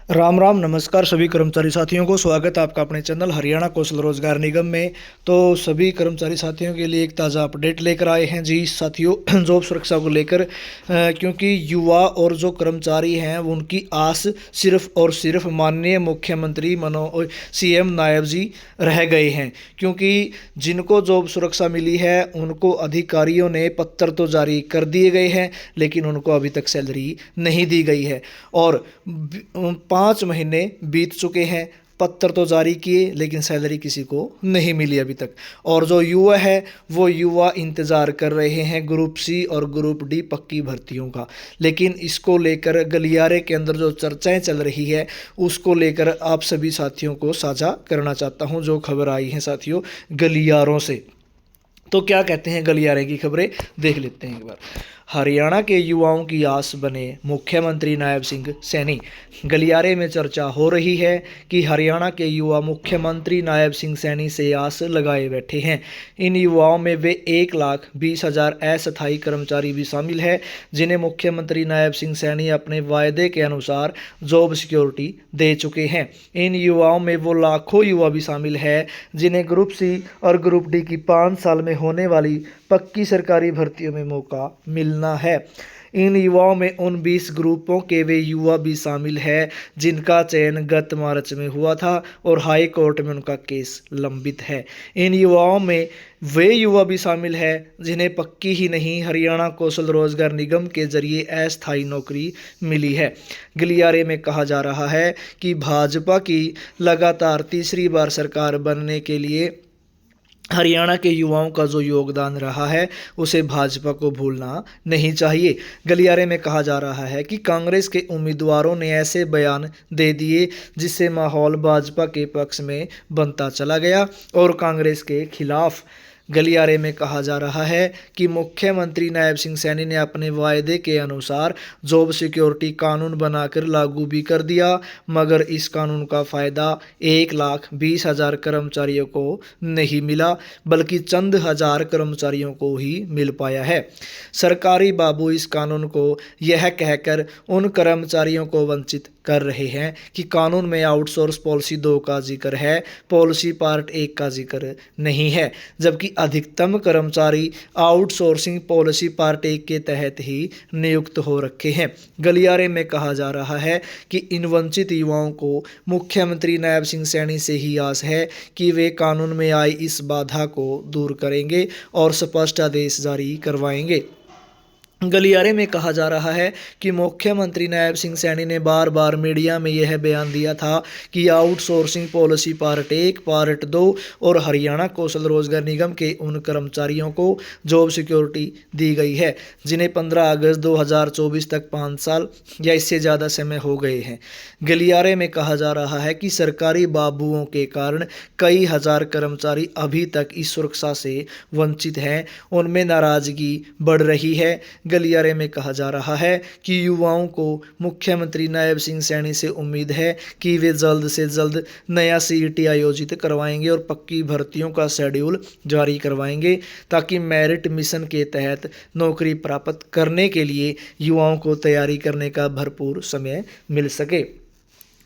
राम राम नमस्कार सभी कर्मचारी साथियों को स्वागत है आपका अपने चैनल हरियाणा कौशल रोजगार निगम में। तो सभी कर्मचारी साथियों के लिए एक ताज़ा अपडेट लेकर आए हैं जी साथियों जॉब सुरक्षा को लेकर, क्योंकि युवा और जो कर्मचारी हैं उनकी आस सिर्फ और सिर्फ माननीय मुख्यमंत्री सीएम नायब जी रह गए हैं। क्योंकि जिनको जॉब सुरक्षा मिली है उनको अधिकारियों ने पत्र तो जारी कर दिए गए हैं, लेकिन उनको अभी तक सैलरी नहीं दी गई है। और 5 महीने बीत चुके हैं, पत्र तो जारी किए लेकिन सैलरी किसी को नहीं मिली अभी तक। और जो युवा है वो युवा इंतज़ार कर रहे हैं ग्रुप सी और ग्रुप डी पक्की भर्तियों का। लेकिन इसको लेकर गलियारे के अंदर जो चर्चाएं चल रही है उसको लेकर आप सभी साथियों को साझा करना चाहता हूं। जो खबर आई है साथियों गलियारों से, तो क्या कहते हैं गलियारे की खबरें देख लेते हैं एक बार। हरियाणा के युवाओं की आस बने मुख्यमंत्री नायब सिंह सैनी। गलियारे में चर्चा हो रही है कि हरियाणा के युवा मुख्यमंत्री नायब सिंह सैनी से आस लगाए बैठे हैं। इन युवाओं में वे 1,20,000 अस्थायी कर्मचारी भी शामिल है, जिन्हें मुख्यमंत्री नायब सिंह सैनी अपने वायदे के अनुसार जॉब सिक्योरिटी दे चुके हैं। इन युवाओं में वो लाखों युवा भी शामिल है जिन्हें ग्रुप सी और ग्रुप डी की 5 साल में होने वाली पक्की सरकारी भर्तियों में मौका मिलना है। इन युवाओं में उन 20 ग्रुपों के वे युवा भी शामिल है जिनका चयन गत मार्च में हुआ था और हाई कोर्ट में उनका केस लंबित है। इन युवाओं में वे युवा भी शामिल है जिन्हें पक्की ही नहीं हरियाणा कौशल रोजगार निगम के जरिए अस्थायी नौकरी मिली है। गलियारे में कहा जा रहा है कि भाजपा की लगातार तीसरी बार सरकार बनने के लिए हरियाणा के युवाओं का जो योगदान रहा है उसे भाजपा को भूलना नहीं चाहिए। गलियारे में कहा जा रहा है कि कांग्रेस के उम्मीदवारों ने ऐसे बयान दे दिए जिससे माहौल भाजपा के पक्ष में बनता चला गया और कांग्रेस के खिलाफ। गलियारे में कहा जा रहा है कि मुख्यमंत्री नायब सिंह सैनी ने अपने वायदे के अनुसार जॉब सिक्योरिटी कानून बनाकर लागू भी कर दिया, मगर इस कानून का फ़ायदा 1,20,000 कर्मचारियों को नहीं मिला, बल्कि चंद हज़ार कर्मचारियों को ही मिल पाया है। सरकारी बाबू इस कानून को यह कहकर उन कर्मचारियों को वंचित कर रहे हैं कि कानून में आउटसोर्स पॉलिसी 2 का जिक्र है, पॉलिसी पार्ट 1 का जिक्र नहीं है, जबकि अधिकतम कर्मचारी आउटसोर्सिंग पॉलिसी पार्ट 1 के तहत ही नियुक्त हो रखे हैं। गलियारे में कहा जा रहा है कि इन वंचित युवाओं को मुख्यमंत्री नायब सिंह सैनी से ही आस है कि वे कानून में आई इस बाधा को दूर करेंगे और स्पष्ट आदेश जारी करवाएंगे। गलियारे में कहा जा रहा है कि मुख्यमंत्री नायब सिंह सैनी ने बार बार मीडिया में यह बयान दिया था कि आउटसोर्सिंग पॉलिसी पार्ट 1, पार्ट 2 और हरियाणा कौशल रोजगार निगम के उन कर्मचारियों को जॉब सिक्योरिटी दी गई है जिन्हें 15 अगस्त 2024 तक 5 साल या इससे ज़्यादा समय हो गए हैं। गलियारे में कहा जा रहा है कि सरकारी बाबुओं के कारण कई हज़ार कर्मचारी अभी तक इस सुरक्षा से वंचित हैं, उनमें नाराज़गी बढ़ रही है। गलियारे में कहा जा रहा है कि युवाओं को मुख्यमंत्री नायब सिंह सैनी से उम्मीद है कि वे जल्द से जल्द नया सीईटी आयोजित करवाएंगे और पक्की भर्तियों का शेड्यूल जारी करवाएंगे, ताकि मेरिट मिशन के तहत नौकरी प्राप्त करने के लिए युवाओं को तैयारी करने का भरपूर समय मिल सके।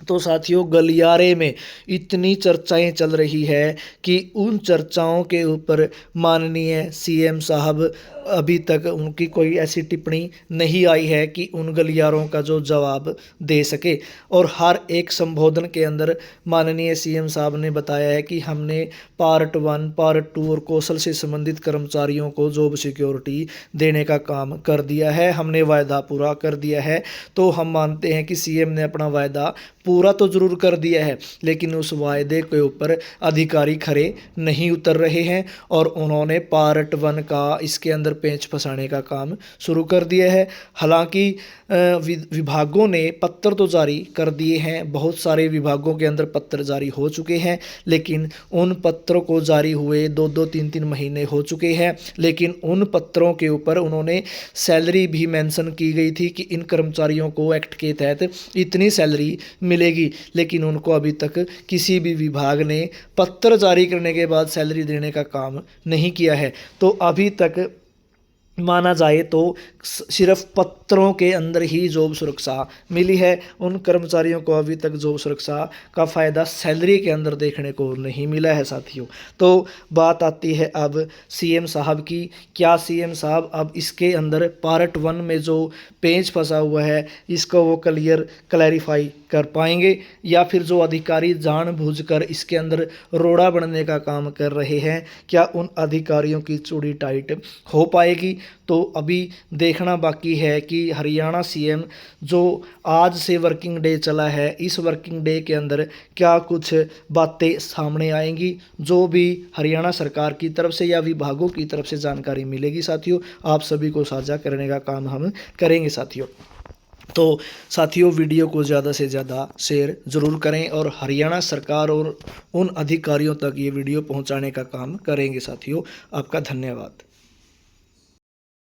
तो साथियों गलियारे में इतनी चर्चाएं चल रही है कि उन चर्चाओं के ऊपर माननीय सीएम साहब अभी तक उनकी कोई ऐसी टिप्पणी नहीं आई है कि उन गलियारों का जो जवाब दे सके। और हर एक संबोधन के अंदर माननीय सीएम साहब ने बताया है कि हमने पार्ट 1, पार्ट 2 और कौशल से संबंधित कर्मचारियों को जॉब सिक्योरिटी देने का काम कर दिया है, हमने वायदा पूरा कर दिया है। तो हम मानते हैं कि सीएम ने अपना वायदा पूरा तो ज़रूर कर दिया है, लेकिन उस वायदे के ऊपर अधिकारी खरे नहीं उतर रहे हैं और उन्होंने पार्ट 1 का इसके अंदर पेंच फंसाने का काम शुरू कर दिया है। हालांकि विभागों ने पत्र तो जारी कर दिए हैं, बहुत सारे विभागों के अंदर पत्र जारी हो चुके हैं, लेकिन उन पत्रों को जारी हुए 2-2, 3-3 महीने हो चुके हैं। लेकिन उन पत्रों के ऊपर उन्होंने सैलरी भी मेंशन की गई थी कि इन कर्मचारियों को एक्ट के तहत इतनी सैलरी मिलेगी, लेकिन उनको अभी तक किसी भी विभाग ने पत्र जारी करने के बाद सैलरी देने का काम नहीं किया है। तो अभी तक माना जाए तो सिर्फ पत्रों के अंदर ही जॉब सुरक्षा मिली है। उन कर्मचारियों को अभी तक जॉब सुरक्षा का फ़ायदा सैलरी के अंदर देखने को नहीं मिला है साथियों। तो बात आती है अब सीएम साहब की। क्या सीएम साहब अब इसके अंदर पार्ट 1 में जो पेंच फंसा हुआ है इसको वो क्लैरिफाई कर पाएंगे, या फिर जो अधिकारी जानबूझकर इसके अंदर रोड़ा बनने का काम कर रहे हैं, क्या उन अधिकारियों की चूड़ी टाइट हो पाएगी? तो अभी देखना बाकी है कि हरियाणा सीएम जो आज से वर्किंग डे चला है, इस वर्किंग डे के अंदर क्या कुछ बातें सामने आएंगी। जो भी हरियाणा सरकार की तरफ से या विभागों की तरफ से जानकारी मिलेगी साथियों, आप सभी को साझा करने का काम हम करेंगे साथियों। तो साथियों, वीडियो को ज़्यादा से ज़्यादा शेयर ज़रूर करें और हरियाणा सरकार और उन अधिकारियों तक ये वीडियो पहुंचाने का काम करेंगे साथियों। आपका धन्यवाद।